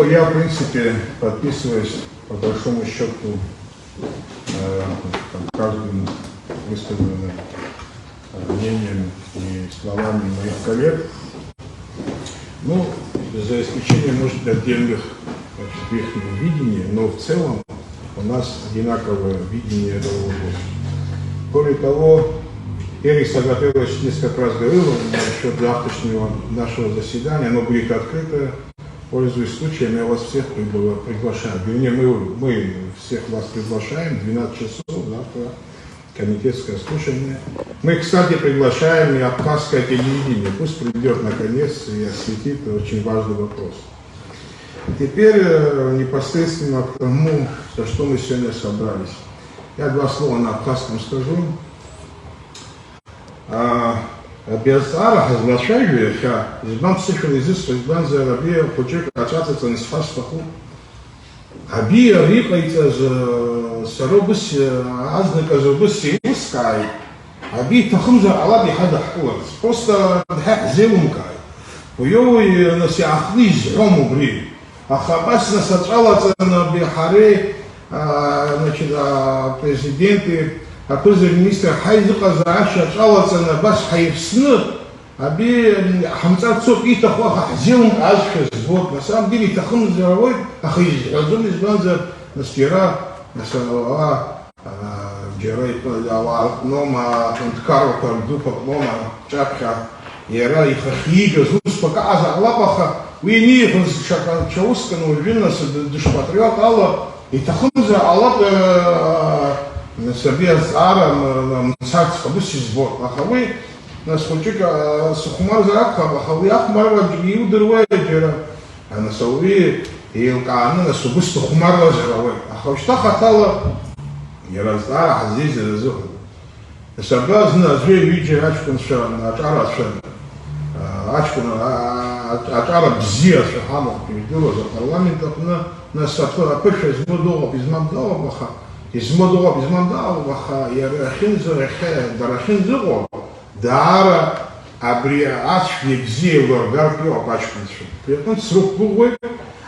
Ну, я, в принципе, подписываюсь, по большому счету, каждым высказанным мнением и словами моих коллег. Ну, за исключением, может быть, отдельных их видений, но в целом у нас одинаковое видение этого вопроса. Кроме того, Эрик Сагатевич несколько раз говорил насчет завтрашнего нашего заседания, оно будет открыто. Пользуясь случаем, я вас всех приглашаю. Вернее, мы всех вас приглашаем, 12 часов, завтра комитетское слушание. Мы, кстати, приглашаем и абхазское телевидение. Пусть придет наконец и осветит очень важный вопрос. Теперь непосредственно к тому, за что мы сегодня собрались. Я два слова на абхазском скажу. Безара разглашаю, что избан цифры изыскивает избан за рабия, почему качаться не сфастаху. Рабия рикается за саробус, азныка за бус симскай. Рабия тахумза алаби хадахкур. Просто хак зелумкай. Уёй на сиахли зрому бри. Ахабас насачалаться на бихаре, значит, президенты. А премьер-министр Хайзука Зааша жаловался на баш Хайфсны, аби хамцарцов и тахуаха зелум ашхес. Вот на самом деле тахум зеровой, ахиз, разум избанза настира, насалава, джерай подава, нома, ткару кардупа, нома, чапха, ера и хахига, зус показа, алапаха, уйни, чаускану, виннас, душпатриот, алла, и тахум за аллах, Сабия Зара, Мсакс, Хабуси сбор. Ахавы, насколько Сухумар Зарабха, Ахавы Ахмарва, Джигиу Дервайджера, а на Сауви и Илкааны, на Субус Сухумар Лазеровой. Ахавшта хатала, Яраздара, Азизи Разуха. Сабия Зна, Звей Виджи, Ачкун Шан, Ачара Шан, Ачкун, Ачара Бзия Шахамов, передела за парламентов на Сатура Пыша из Мудова, из Мамдава Баха. Из Модова, из Мандала, Ваха, и Рахинза, Дарахинза, Дара, Абриач, Егзева, Гарпио, Пачканшу. При этом срок был,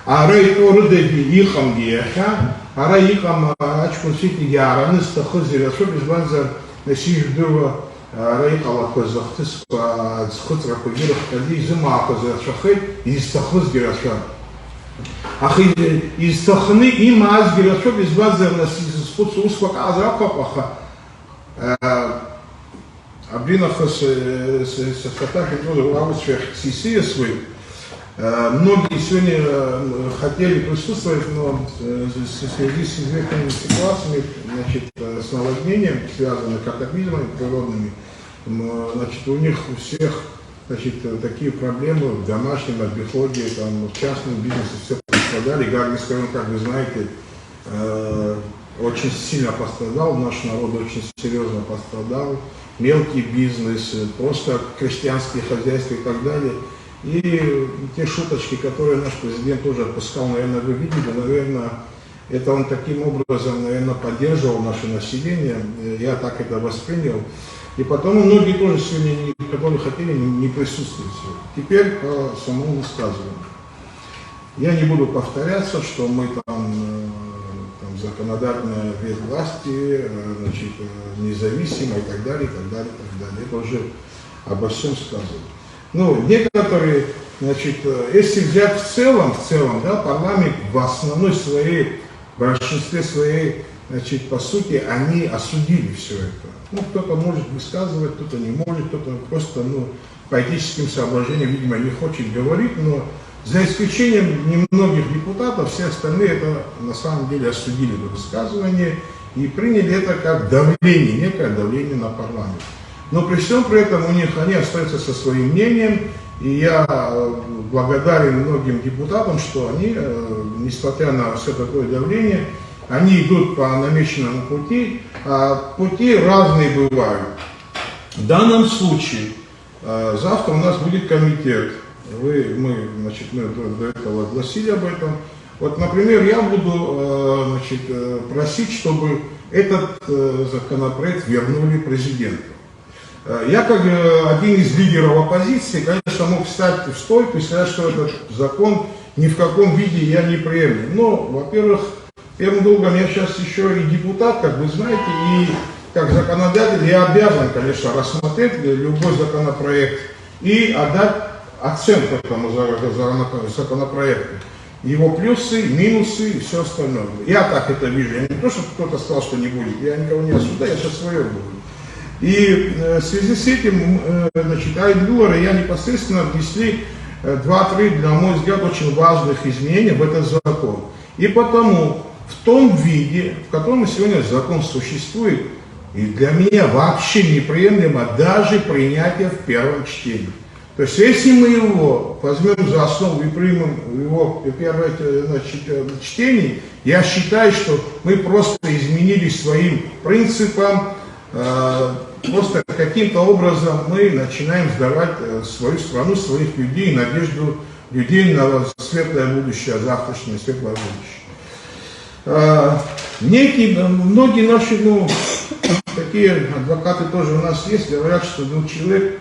а Рей Ордеби, Ихам Геха, а Раихам, Ачкунсити, Яранис, Тахозер, особенно из Банза, Насиждува, Рейхала, Козахтис, Схотра, Кудиров, Кади, Зима, Козахшахей, и Стахозгераша. Ах, из Тахны и Мазгераша, без Банза, Успока Азрапаха, Абринахас с фотографией Лавочек Сисиесвы. Многие сегодня хотели присутствовать, но в связи с известными ситуациями, значит, с наводнением, связанными с катаклизмами природными, значит, у них у всех, значит, такие проблемы в домашнем обиходе, там, в частном бизнесе все пострадали. Гаргийский район, как вы знаете, очень сильно пострадал, наш народ очень серьезно пострадал, мелкий бизнес, просто крестьянские хозяйства и так далее. И те шуточки, которые наш президент тоже отпускал, наверное, вы видели, наверное, это он таким образом, наверное, поддерживал наше население, я так это воспринял. И потом многие тоже сегодня, которые хотели, не присутствуют. Теперь по самому высказыванию. Я не буду повторяться, что мы там законодательная ветвь власти, значит, независимая и так далее, и так далее, и так далее. Это уже обо всем сказано. Ну, некоторые, значит, если взять в целом, да, парламент в основной своей, в большинстве своей, значит, по сути, они осудили все это. Ну, кто-то может высказывать, кто-то не может, кто-то просто, ну, по этическим соображениям, видимо, не хочет говорить, но за исключением немногих депутатов, все остальные это на самом деле осудили это высказывание и приняли это как давление, некое давление на парламент. Но при всем при этом у них они остаются со своим мнением, и я благодарен многим депутатам, что они, несмотря на все такое давление, они идут по намеченному пути, а пути разные бывают. В данном случае завтра у нас будет комитет. Мы до этого огласили об этом. Вот, например, я буду, значит, просить, чтобы этот законопроект вернули президенту. Я, как один из лидеров оппозиции, конечно, мог встать в стойку и сказать, что этот закон ни в каком виде я не приемлю. Но, во-первых, первым долгом я сейчас еще и депутат, как вы знаете, и как законодатель я обязан, конечно, рассмотреть любой законопроект и отдать оценку этому законопроекту. Его плюсы, минусы и все остальное. Я так это вижу. Я не то, что кто-то сказал, что не будет. Я никого не осуждаю, я сейчас свое буду. И в связи с этим, значит, Айдулар и я непосредственно внесли 2-3, на мой взгляд, очень важных изменений в этот закон. И потому в том виде, в котором сегодня закон существует, и для меня вообще неприемлемо даже принятие в первом чтении. То есть, если мы его возьмем за основу и примем его первое, значит, чтение, я считаю, что мы просто изменили своим принципам, просто каким-то образом мы начинаем сдавать свою страну, своих людей, надежду людей на светлое будущее, завтрашнее светлое будущее. Многие наши, такие адвокаты тоже у нас есть, говорят, что человек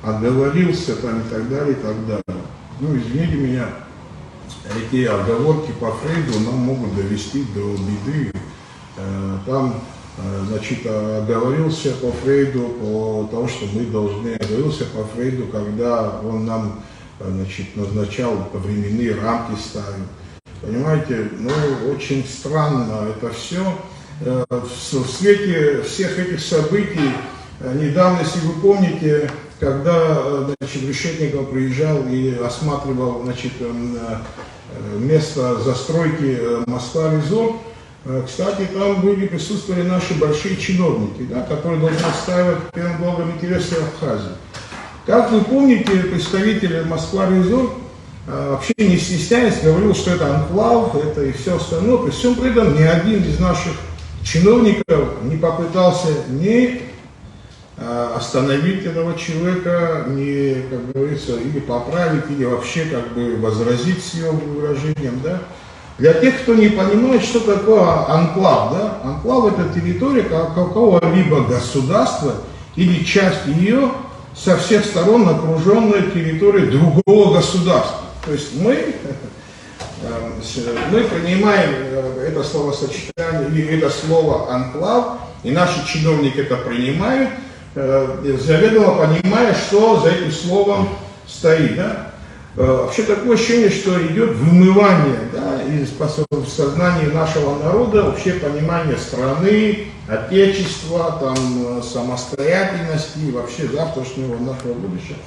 отговорился там и так далее, и так далее. Извините меня, эти отговорки по Фрейду нам могут довести до беды. Там, значит, оговорился по Фрейду, по тому, что мы должны, оговорился по Фрейду, когда он нам, значит, назначал временные рамки, ставил. Понимаете, очень странно это все. В свете всех этих событий, недавно, если вы помните, когда, значит, Решетников приезжал и осматривал, значит, место застройки Москва-Резорт, кстати, там присутствовали наши большие чиновники, да, которые должны отстаивать первым долгом интересы Абхазии. Как вы помните, представитель Москва-Резорт вообще не стесняясь говорил, что это анклав, это и все остальное. При всем при этом ни один из наших чиновников не попытался ни остановить этого человека, не, как говорится, или поправить, или вообще как бы возразить с его выражением, да. Для тех, кто не понимает, что такое анклав, да, анклав это территория какого-либо государства или часть ее со всех сторон окруженная территорией другого государства. То есть мы принимаем это словосочетание или это слово анклав, и наши чиновники это принимают, заведомо понимая, что за этим словом стоит. Да? Вообще такое ощущение, что идет вымывание, да, из сознания нашего народа, вообще понимание страны, отечества, там, самостоятельности и вообще завтрашнего нашего будущего.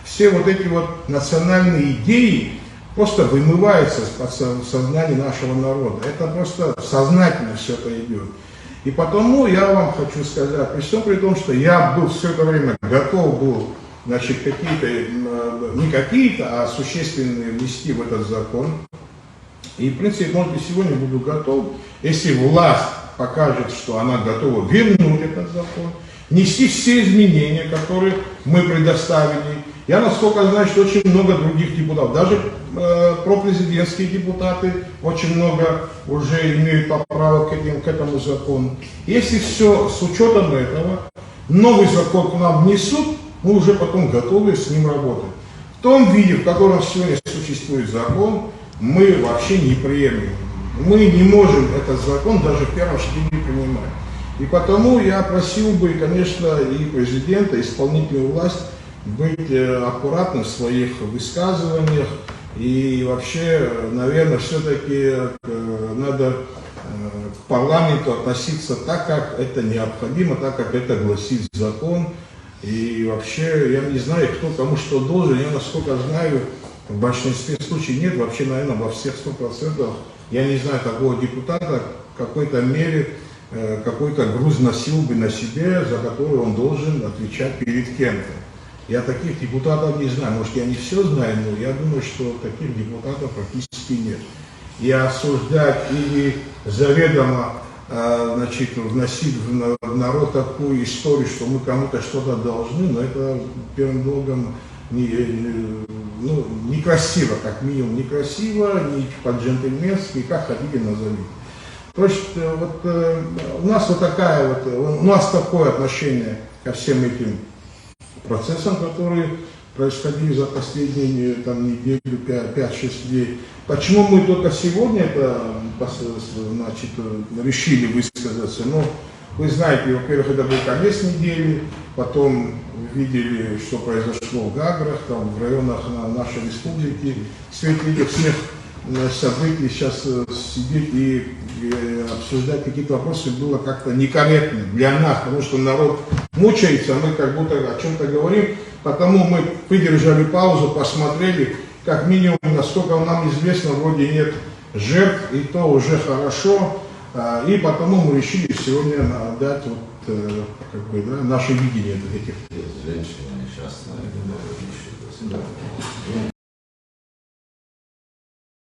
Все вот эти вот национальные идеи просто вымываются из сознания нашего народа. Это просто сознательно все это идет. И потому я вам хочу сказать, при всем при том, что я был все это время готов был, значит, не какие-то, а существенные внести в этот закон. И, в принципе, может, и сегодня буду готов, если власть покажет, что она готова вернуть этот закон, внести все изменения, которые мы предоставили. Я, насколько знаю, что очень много других депутатов, даже пропрезидентские депутаты, очень много уже имеют поправок к этому закону. Если все с учетом этого, новый закон к нам внесут, мы уже потом готовы с ним работать. В том виде, в котором сегодня существует закон, мы вообще не приемлем. Мы не можем этот закон даже в первом чтении принимать. И потому я просил бы, конечно, и президента, и исполнительную власть быть аккуратным в своих высказываниях. И вообще, наверное, все-таки надо к парламенту относиться так, как это необходимо, так, как это гласит закон. И вообще, я не знаю, кто кому что должен. Я, насколько знаю, в большинстве случаев нет, вообще, наверное, во всех 100%. Я не знаю такого депутата, в какой-то мере какой-то груз носил бы на себе, за который он должен отвечать перед кем-то. Я таких депутатов не знаю, может, я не все знаю, но я думаю, что таких депутатов практически нет. И осуждать или заведомо, значит, вносить в народ такую историю, что мы кому-то что-то должны, но это первым долгом некрасиво, как минимум некрасиво, не по-джентльменски, как хотите назовите. То есть вот, у нас вот такая вот, у нас такое отношение ко всем этим процессам, которые происходили за последние там, неделю, 5-6 дней. Почему мы только сегодня это, значит, решили высказаться? Ну, вы знаете, во-первых, это был конец недели, потом видели, что произошло в Гаграх, там, в районах нашей республики. В свете этих всех событий сейчас сидеть и обсуждать какие-то вопросы было как-то некорректно для нас, потому что народ мучается, мы как будто о чем-то говорим, потому мы выдержали паузу, посмотрели, как минимум, насколько нам известно, вроде нет жертв, и то уже хорошо, и потому мы решили сегодня дать вот, как бы, да, наше видение этих. Женщина несчастная,